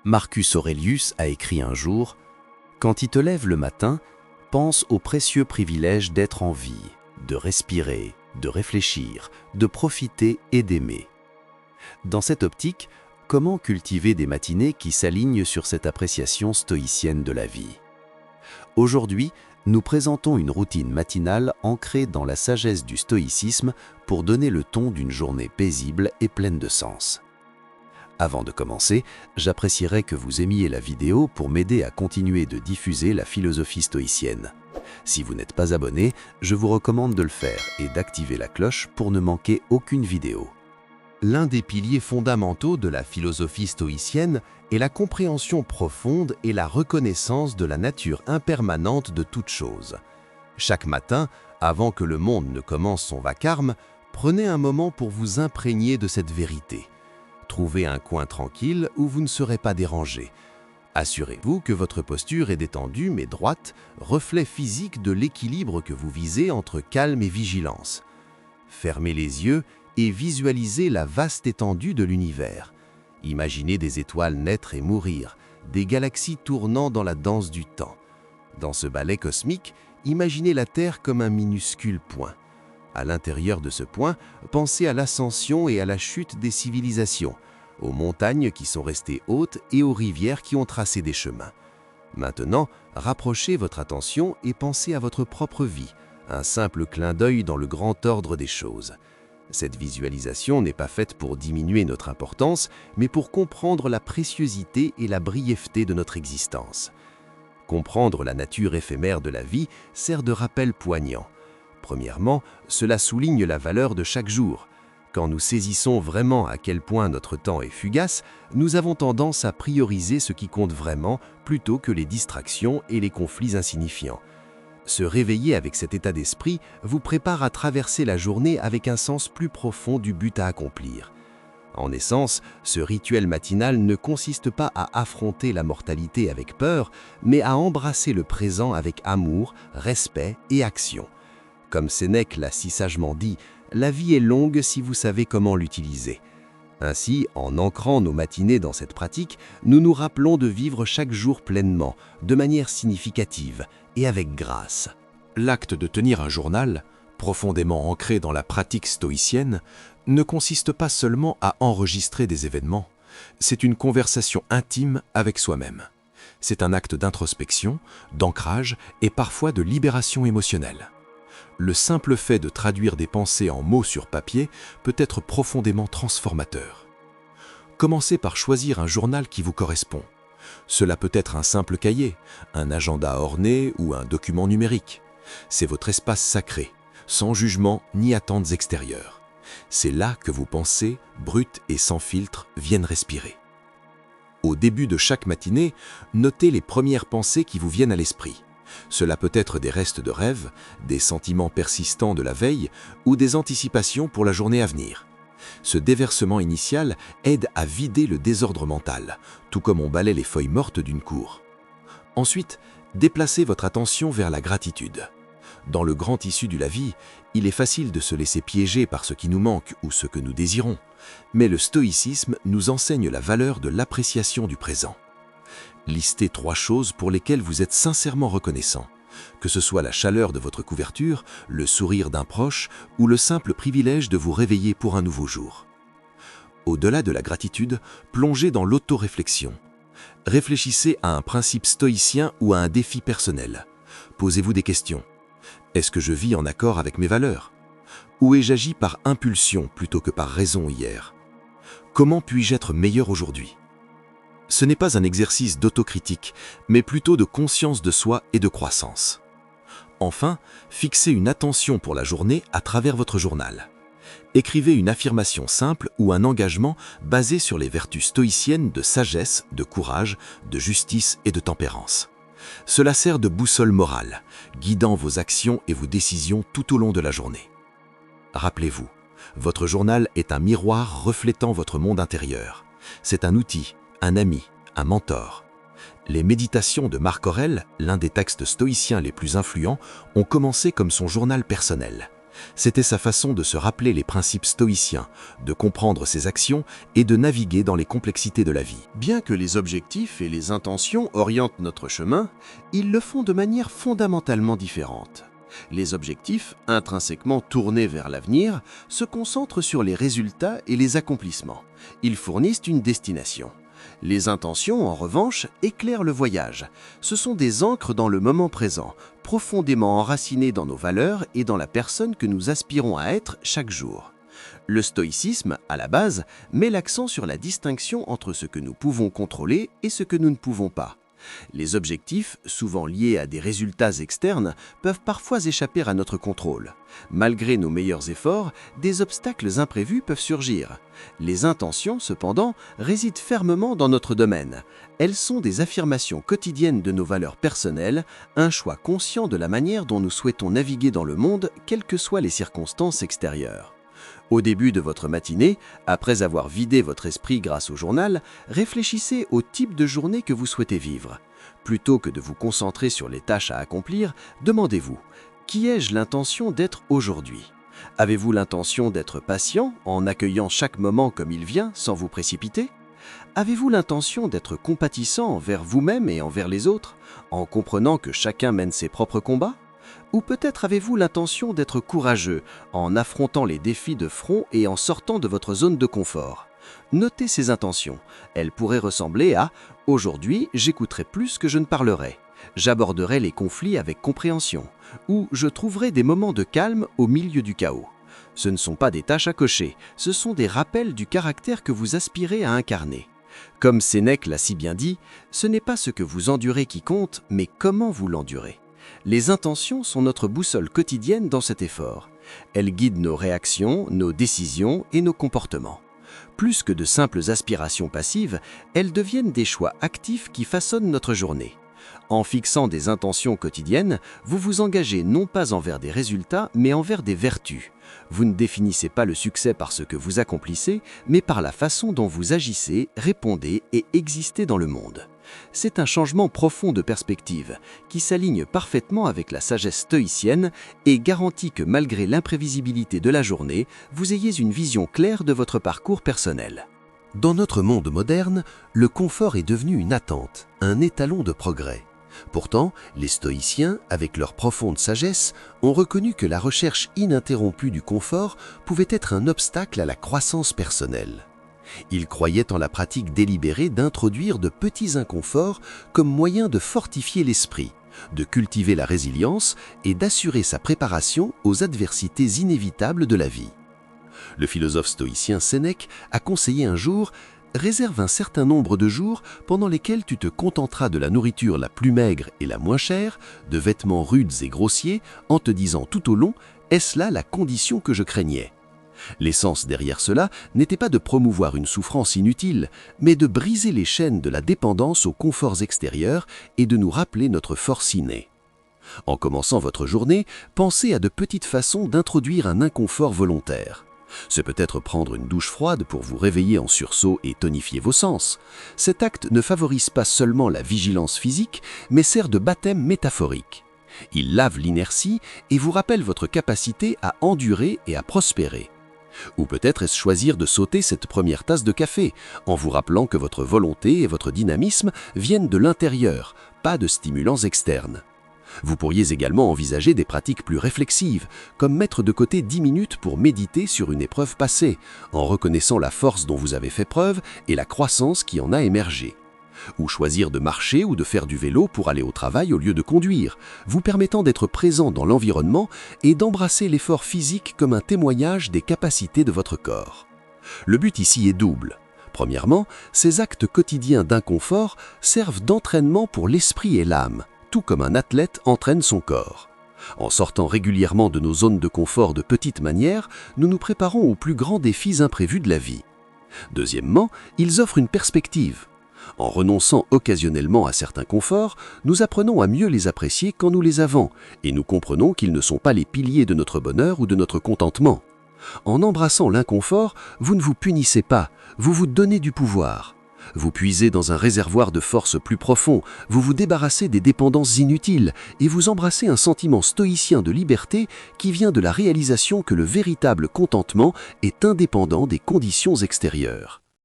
Marcus Aurelius a écrit un jour « Quand tu te lèves le matin, pense au précieux privilège d'être en vie, de respirer, de réfléchir, de profiter et d'aimer. » Dans cette optique, comment cultiver des matinées qui s'alignent sur cette appréciation stoïcienne de la vie? Aujourd'hui, nous présentons une routine matinale ancrée dans la sagesse du stoïcisme pour donner le ton d'une journée paisible et pleine de sens. Avant de commencer, j'apprécierais que vous aimiez la vidéo pour m'aider à continuer de diffuser la philosophie stoïcienne. Si vous n'êtes pas abonné, je vous recommande de le faire et d'activer la cloche pour ne manquer aucune vidéo. L'un des piliers fondamentaux de la philosophie stoïcienne est la compréhension profonde et la reconnaissance de la nature impermanente de toute chose. Chaque matin, avant que le monde ne commence son vacarme, prenez un moment pour vous imprégner de cette vérité. Trouvez un coin tranquille où vous ne serez pas dérangé. Assurez-vous que votre posture est détendue mais droite, reflet physique de l'équilibre que vous visez entre calme et vigilance. Fermez les yeux et visualisez la vaste étendue de l'univers. Imaginez des étoiles naître et mourir, des galaxies tournant dans la danse du temps. Dans ce ballet cosmique, imaginez la Terre comme un minuscule point. À l'intérieur de ce point, pensez à l'ascension et à la chute des civilisations, aux montagnes qui sont restées hautes et aux rivières qui ont tracé des chemins. Maintenant, rapprochez votre attention et pensez à votre propre vie, un simple clin d'œil dans le grand ordre des choses. Cette visualisation n'est pas faite pour diminuer notre importance, mais pour comprendre la préciosité et la brièveté de notre existence. Comprendre la nature éphémère de la vie sert de rappel poignant. Premièrement, cela souligne la valeur de chaque jour. Quand nous saisissons vraiment à quel point notre temps est fugace, nous avons tendance à prioriser ce qui compte vraiment plutôt que les distractions et les conflits insignifiants. Se réveiller avec cet état d'esprit vous prépare à traverser la journée avec un sens plus profond du but à accomplir. En essence, ce rituel matinal ne consiste pas à affronter la mortalité avec peur, mais à embrasser le présent avec amour, respect et action. Comme Sénèque l'a si sagement dit, la vie est longue si vous savez comment l'utiliser. Ainsi, en ancrant nos matinées dans cette pratique, nous nous rappelons de vivre chaque jour pleinement, de manière significative et avec grâce. L'acte de tenir un journal, profondément ancré dans la pratique stoïcienne, ne consiste pas seulement à enregistrer des événements, c'est une conversation intime avec soi-même. C'est un acte d'introspection, d'ancrage et parfois de libération émotionnelle. Le simple fait de traduire des pensées en mots sur papier peut être profondément transformateur. Commencez par choisir un journal qui vous correspond. Cela peut être un simple cahier, un agenda orné ou un document numérique. C'est votre espace sacré, sans jugement ni attentes extérieures. C'est là que vos pensées, brutes et sans filtre, viennent respirer. Au début de chaque matinée, notez les premières pensées qui vous viennent à l'esprit. Cela peut être des restes de rêves, des sentiments persistants de la veille ou des anticipations pour la journée à venir. Ce déversement initial aide à vider le désordre mental, tout comme on balaie les feuilles mortes d'une cour. Ensuite, déplacez votre attention vers la gratitude. Dans le grand tissu de la vie, il est facile de se laisser piéger par ce qui nous manque ou ce que nous désirons, mais le stoïcisme nous enseigne la valeur de l'appréciation du présent. Listez 3 choses pour lesquelles vous êtes sincèrement reconnaissant, que ce soit la chaleur de votre couverture, le sourire d'un proche ou le simple privilège de vous réveiller pour un nouveau jour. Au-delà de la gratitude, plongez dans l'autoréflexion. Réfléchissez à un principe stoïcien ou à un défi personnel. Posez-vous des questions. Est-ce que je vis en accord avec mes valeurs? Ou ai-je agi par impulsion plutôt que par raison hier? Comment puis-je être meilleur aujourd'hui? Ce n'est pas un exercice d'autocritique, mais plutôt de conscience de soi et de croissance. Enfin, fixez une attention pour la journée à travers votre journal. Écrivez une affirmation simple ou un engagement basé sur les vertus stoïciennes de sagesse, de courage, de justice et de tempérance. Cela sert de boussole morale, guidant vos actions et vos décisions tout au long de la journée. Rappelez-vous, votre journal est un miroir reflétant votre monde intérieur. C'est un outil, un ami, un mentor. Les méditations de Marc Aurèle, l'un des textes stoïciens les plus influents, ont commencé comme son journal personnel. C'était sa façon de se rappeler les principes stoïciens, de comprendre ses actions et de naviguer dans les complexités de la vie. Bien que les objectifs et les intentions orientent notre chemin, ils le font de manière fondamentalement différente. Les objectifs, intrinsèquement tournés vers l'avenir, se concentrent sur les résultats et les accomplissements. Ils fournissent une destination. Les intentions, en revanche, éclairent le voyage. Ce sont des ancres dans le moment présent, profondément enracinées dans nos valeurs et dans la personne que nous aspirons à être chaque jour. Le stoïcisme, à la base, met l'accent sur la distinction entre ce que nous pouvons contrôler et ce que nous ne pouvons pas. Les objectifs, souvent liés à des résultats externes, peuvent parfois échapper à notre contrôle. Malgré nos meilleurs efforts, des obstacles imprévus peuvent surgir. Les intentions, cependant, résident fermement dans notre domaine. Elles sont des affirmations quotidiennes de nos valeurs personnelles, un choix conscient de la manière dont nous souhaitons naviguer dans le monde, quelles que soient les circonstances extérieures. Au début de votre matinée, après avoir vidé votre esprit grâce au journal, réfléchissez au type de journée que vous souhaitez vivre. Plutôt que de vous concentrer sur les tâches à accomplir, demandez-vous « Qui ai-je l'intention d'être aujourd'hui ?» Avez-vous l'intention d'être patient en accueillant chaque moment comme il vient sans vous précipiter ? Avez-vous l'intention d'être compatissant envers vous-même et envers les autres, en comprenant que chacun mène ses propres combats ? Ou peut-être avez-vous l'intention d'être courageux en affrontant les défis de front et en sortant de votre zone de confort. Notez ces intentions. Elles pourraient ressembler à « Aujourd'hui, j'écouterai plus que je ne parlerai ». J'aborderai les conflits avec compréhension. Ou je trouverai des moments de calme au milieu du chaos. Ce ne sont pas des tâches à cocher, ce sont des rappels du caractère que vous aspirez à incarner. Comme Sénèque l'a si bien dit, ce n'est pas ce que vous endurez qui compte, mais comment vous l'endurez. Les intentions sont notre boussole quotidienne dans cet effort. Elles guident nos réactions, nos décisions et nos comportements. Plus que de simples aspirations passives, elles deviennent des choix actifs qui façonnent notre journée. En fixant des intentions quotidiennes, vous vous engagez non pas envers des résultats, mais envers des vertus. Vous ne définissez pas le succès par ce que vous accomplissez, mais par la façon dont vous agissez, répondez et existez dans le monde. C'est un changement profond de perspective qui s'aligne parfaitement avec la sagesse stoïcienne et garantit que malgré l'imprévisibilité de la journée, vous ayez une vision claire de votre parcours personnel. Dans notre monde moderne, le confort est devenu une attente, un étalon de progrès. Pourtant, les stoïciens, avec leur profonde sagesse, ont reconnu que la recherche ininterrompue du confort pouvait être un obstacle à la croissance personnelle. Ils croyaient en la pratique délibérée d'introduire de petits inconforts comme moyen de fortifier l'esprit, de cultiver la résilience et d'assurer sa préparation aux adversités inévitables de la vie. Le philosophe stoïcien Sénèque a conseillé un jour « Réserve un certain nombre de jours pendant lesquels tu te contenteras de la nourriture la plus maigre et la moins chère, de vêtements rudes et grossiers, en te disant tout au long « Est-ce là la condition que je craignais ?» L'essence derrière cela n'était pas de promouvoir une souffrance inutile, mais de briser les chaînes de la dépendance aux conforts extérieurs et de nous rappeler notre force innée. En commençant votre journée, pensez à de petites façons d'introduire un inconfort volontaire. C'est peut-être prendre une douche froide pour vous réveiller en sursaut et tonifier vos sens. Cet acte ne favorise pas seulement la vigilance physique, mais sert de baptême métaphorique. Il lave l'inertie et vous rappelle votre capacité à endurer et à prospérer. Ou peut-être est-ce choisir de sauter cette première tasse de café, en vous rappelant que votre volonté et votre dynamisme viennent de l'intérieur, pas de stimulants externes. Vous pourriez également envisager des pratiques plus réflexives, comme mettre de côté 10 minutes pour méditer sur une épreuve passée, en reconnaissant la force dont vous avez fait preuve et la croissance qui en a émergé. Ou choisir de marcher ou de faire du vélo pour aller au travail au lieu de conduire, vous permettant d'être présent dans l'environnement et d'embrasser l'effort physique comme un témoignage des capacités de votre corps. Le but ici est double. Premièrement, ces actes quotidiens d'inconfort servent d'entraînement pour l'esprit et l'âme, tout comme un athlète entraîne son corps. En sortant régulièrement de nos zones de confort de petite manière, nous nous préparons aux plus grands défis imprévus de la vie. Deuxièmement, ils offrent une perspective. En renonçant occasionnellement à certains conforts, nous apprenons à mieux les apprécier quand nous les avons, et nous comprenons qu'ils ne sont pas les piliers de notre bonheur ou de notre contentement. En embrassant l'inconfort, vous ne vous punissez pas, vous vous donnez du pouvoir. vous puisez dans un réservoir de force plus profond, vous vous débarrassez des dépendances inutiles et vous embrassez un sentiment stoïcien de liberté qui vient de la réalisation que le véritable contentement est indépendant des conditions extérieures.